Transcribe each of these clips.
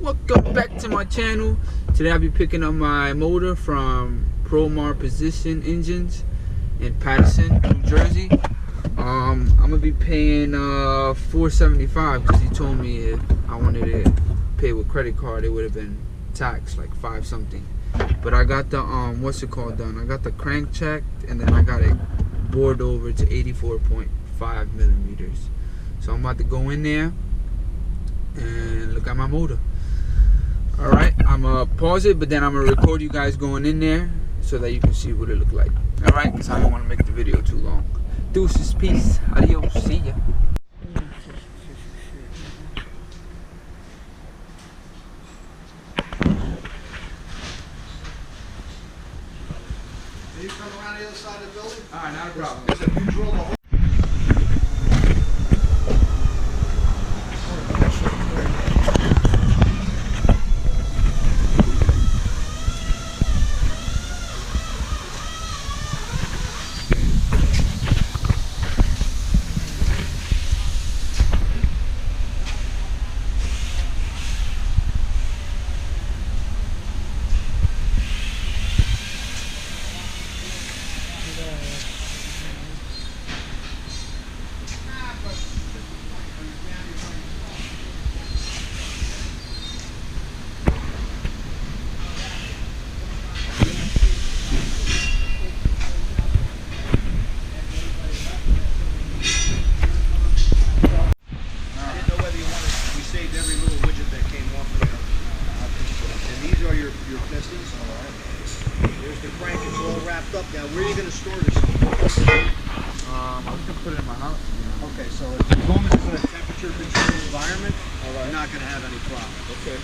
Welcome back to my channel. Today I'll be picking up my motor from Promar Precision Engines in Paterson, New Jersey. I'm gonna be paying $475 because he told me if I wanted to pay with credit card it would have been taxed like 5 something. But I got the what's it called done. I got the crank checked and then I got it bored over to 84.5 millimeters. So I'm about to go in there and look at my motor. Alright, I'm gonna pause it, but then I'm gonna record you guys going in there so that you can see what it look like. Alright, because I don't want to make the video too long. Deuces, peace, adios, see ya. Can you come around the other side of the building? Alright, not a problem. If you drill the hole. Your pistons. All right. There's the crank. It's all wrapped up now. Where are you going to store this? I was gonna put it in my house. Okay, so as long as it's in a temperature controlled environment, you're not going to have any problem. Okay.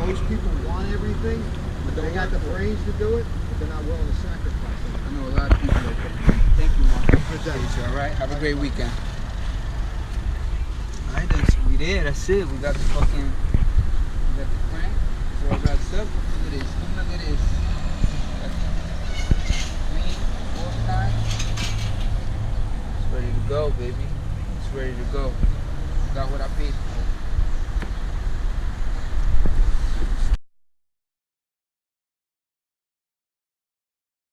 Most people want everything, but they got the brains to do it, but they're not willing to sacrifice it. I know a lot of people like that. Thank you, Mark. Good day. All right. Have a great weekend. All right, then. So we there. That's it. We got the fucking. We got the crank. It's all wrapped up. Look at this. Look at this. Clean. All time. It's ready to go, baby. It's ready to go. Got what I paid for.